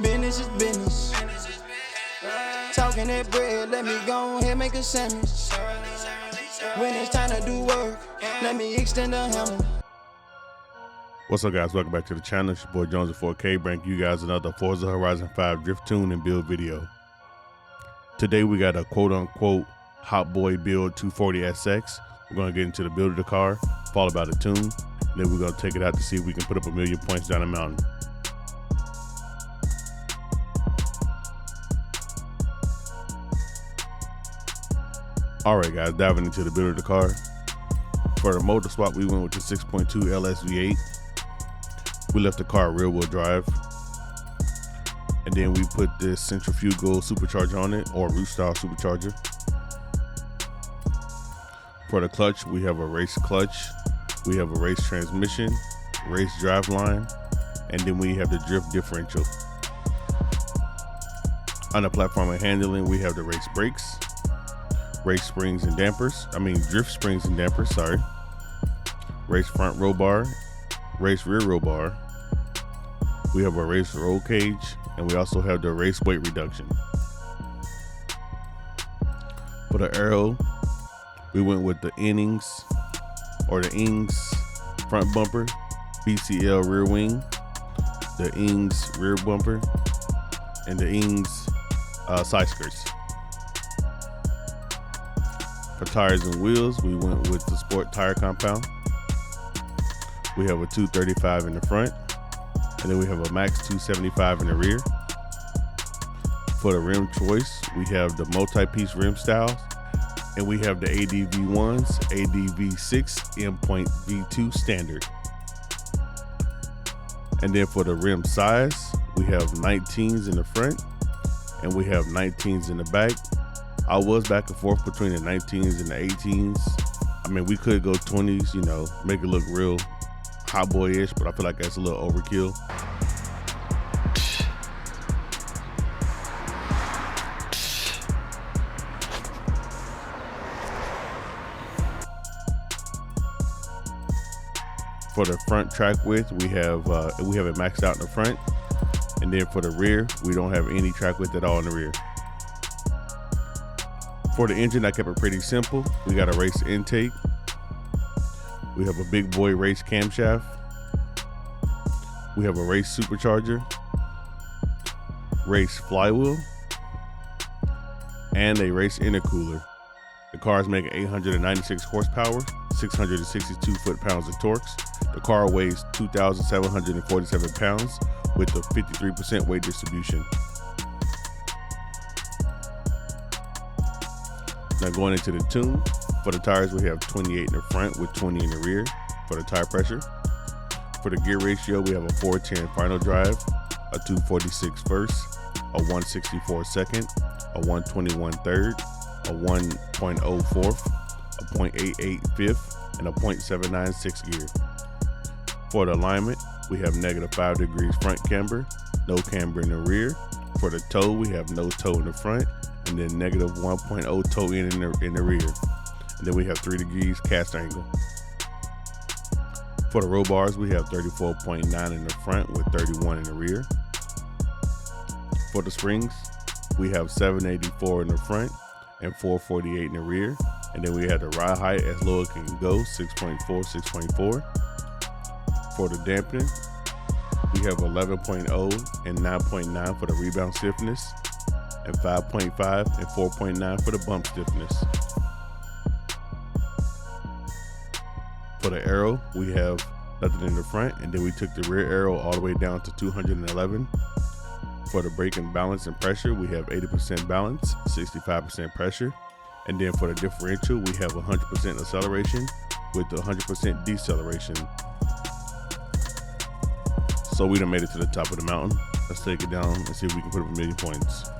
Business is business. Talking that bread, let me go ahead make a sandwich. When it's time to do work, let me extend the hammer. What's up, guys? Welcome back to the channel. It's your boy Jones at 4K, bringing you guys another Forza Horizon 5 drift tune and build video. Today we got a quote-unquote hot boy build 240sx. We're going to get into the build of the car, followed by the tune, and then we're going to take it out to see if we can put up 1,000,000 points down the mountain. Alright guys, diving into the build of the car. For the motor swap, we went with the 6.2 LS V8. We left the car rear wheel drive. And then we put this centrifugal supercharger on it, or root style supercharger. For the clutch, we have a race clutch. We have a race transmission, race drive line, and then we have the drift differential. On the platform and handling, we have the race brakes, race springs and dampers. Drift springs and dampers, sorry. Race front roll bar, race rear roll bar. We have a race roll cage, and we also have the race weight reduction. For the aero, we went with the Ings front bumper, BCL rear wing, the Ings rear bumper, and the Ings side skirts. For tires and wheels, we went with the Sport tire compound. We have a 235 in the front, and then we have a Max 275 in the rear. For the rim choice, we have the multi-piece rim styles, and we have the ADV1s, ADV6, M.V2 standard. And then for the rim size, we have 19s in the front, and we have 19s in the back. I was back and forth between the 19s and the 18s. We could go 20s, make it look real hot boy-ish, but I feel like that's a little overkill. For the front track width, we have it maxed out in the front, and then for the rear, we don't have any track width at all in the rear. For the engine, I kept it pretty simple. We got a race intake. We have a big boy race camshaft. We have a race supercharger, race flywheel, and a race intercooler. The car is making 896 horsepower, 662 foot-pounds of torque. The car weighs 2,747 pounds with a 53% weight distribution. Now going into the tune, for the tires we have 28 in the front with 20 in the rear for the tire pressure. For the gear ratio, we have a 410 final drive, a 246 first, a 164 second, a 121 third, a 1.0 fourth, a 0.88 fifth, and a 0.79 sixth gear. For the alignment, we have -5 degrees front camber, no camber in the rear. For the toe, we have no toe in the front, and then -1.0 toe in the rear. And then we have 3 degrees cast angle. For the roll bars, we have 34.9 in the front with 31 in the rear. For the springs, we have 784 in the front and 448 in the rear. And then we have the ride height as low as it can go, 6.4, 6.4. For the dampening, we have 11.0 and 9.9 for the rebound stiffness, and 5.5 and 4.9 for the bump stiffness. For the aero, we have nothing in the front, and then we took the rear aero all the way down to 211. For the brake and balance and pressure, we have 80% balance, 65% pressure. And then for the differential, we have 100% acceleration with 100% deceleration. So we done made it to the top of the mountain. Let's take it down and see if we can put up 1,000,000 points.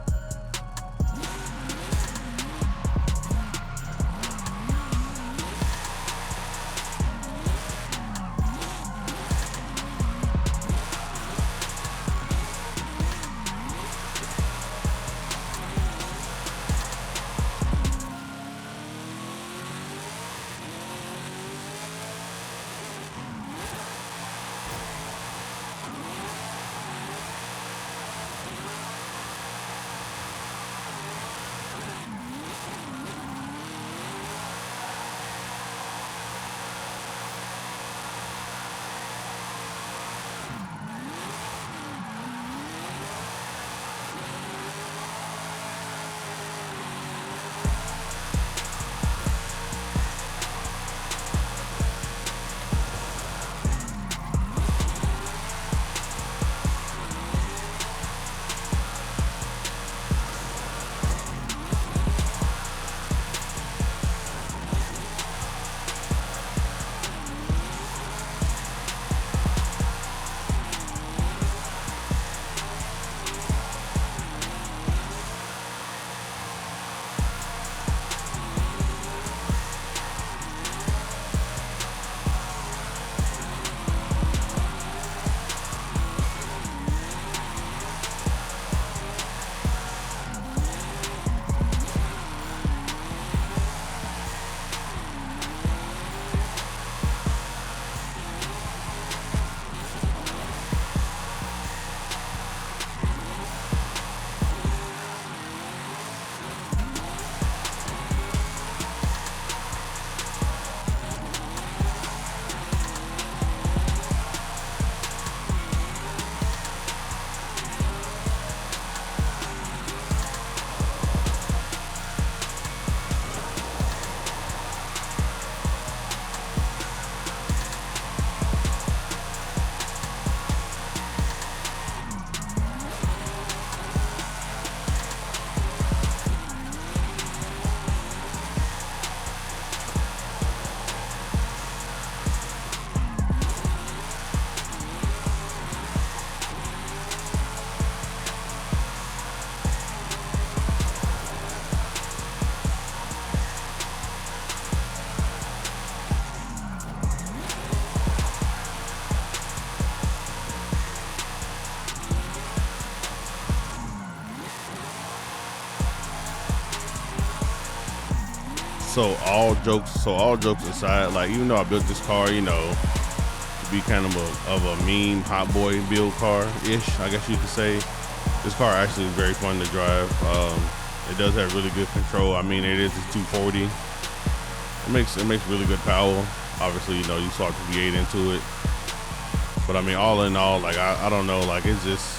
So all jokes aside, like even though I built this car, you know, to be kind of a meme hot boy build car-ish, I guess you could say, this car actually is very fun to drive. It does have really good control. I mean, it is a 240. It makes really good power. Obviously, you know, you swap the V8 into it. But I mean, all in all, like I don't know, like it's just,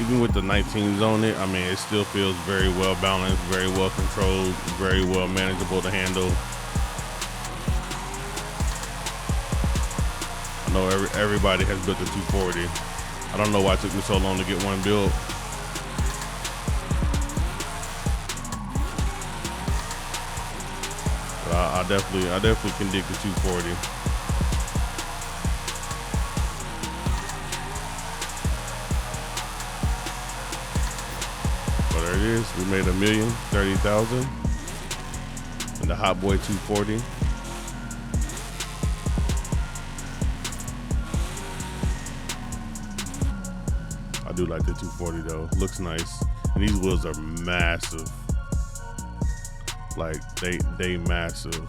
even with the 19s on it, I mean, it still feels very well balanced, very well controlled, very well manageable to handle. I know everybody has built a 240. I don't know why it took me so long to get one built. But I definitely can dig the 240. There it is. We made $1,030,000 in the Hot Boy 240. I do like the 240 though. Looks nice. And these wheels are massive. Like they massive.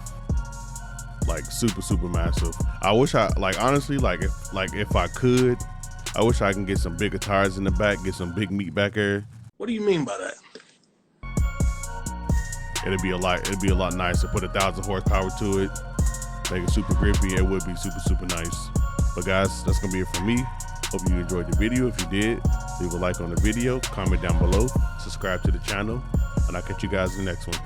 Like super massive. I wish honestly, if I could, I wish I can get some bigger tires in the back, get some big meat back there. What do you mean by that? It'd be a lot nicer. Put 1,000 horsepower to it, make it super grippy. It would be super nice. But guys, that's gonna be it from me. Hope you enjoyed the video. If you did, leave a like on the video, comment down below, subscribe to the channel, and I'll catch you guys in the next one.